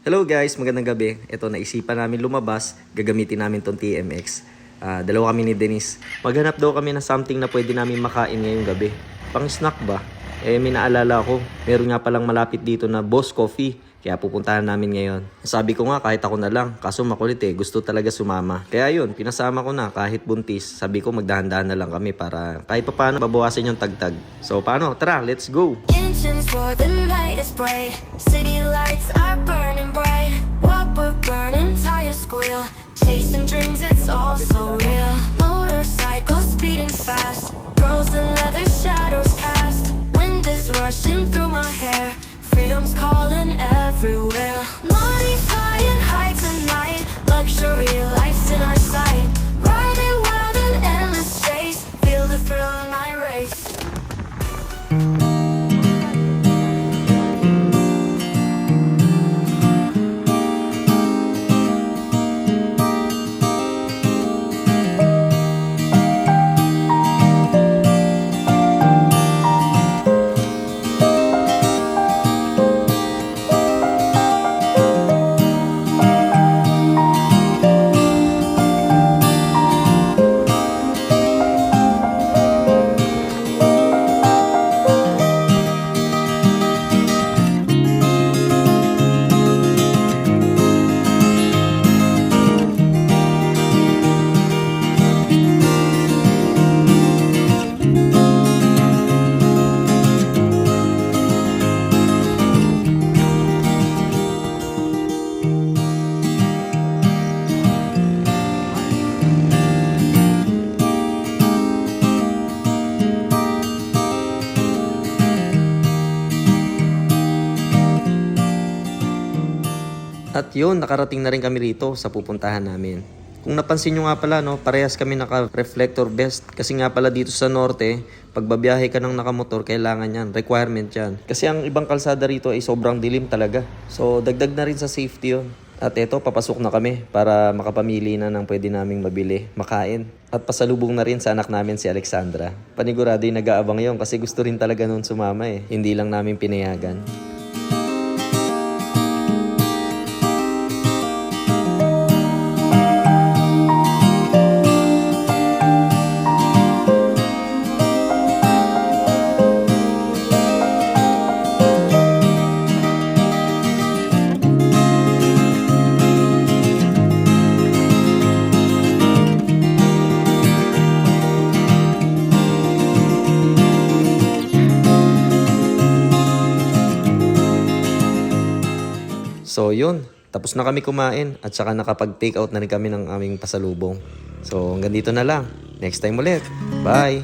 Hello guys, magandang gabi. Ito, naisipan namin lumabas, gagamitin namin tong TMX. Dalawa kami ni Denise. Maghanap daw kami ng something na pwede namin makain ngayong gabi. Pang snack ba? May naalala ko, meron nga palang malapit dito na Boss Coffee. Kaya pupuntahan namin ngayon. Sabi ko nga kahit ako na lang, kaso makulit gusto talaga sumama. Kaya yun, pinasama ko na kahit buntis. Sabi ko magdahan-dahan na lang kami para kahit paano babawasan yung tagtag. So paano? Tara, let's go! Engines for the night is bright. City lights are burning bright. What we're burning, tires squeal. Chasing dreams, it's all so real. Motorcycles speeding fast. Girls in leather, shadows cast. Wind is rushing through my hair. Freedom's calling everywhere. Money flying high tonight. Luxury life's in our sight. Riding wild and endless chase. Feel the thrill in my race. At yun, nakarating na rin kami rito sa pupuntahan namin. Kung napansin nyo nga pala, parehas kami naka-reflector vest. Kasi nga pala dito sa norte, pag babiyahe ka ng nakamotor, kailangan yan. Requirement yan. Kasi ang ibang kalsada rito ay sobrang dilim talaga. So, dagdag na rin sa safety yun. At eto, papasok na kami para makapamili na ng pwede naming mabili, makain. At pasalubong na rin sa anak namin si Alexandra. Panigurado yung nag-aabang yun kasi gusto rin talaga nun sumama Hindi lang namin pinayagan. So yun, tapos na kami kumain at saka nakapag-take out na rin kami ng aming pasalubong. So hanggang dito na lang. Next time ulit. Bye!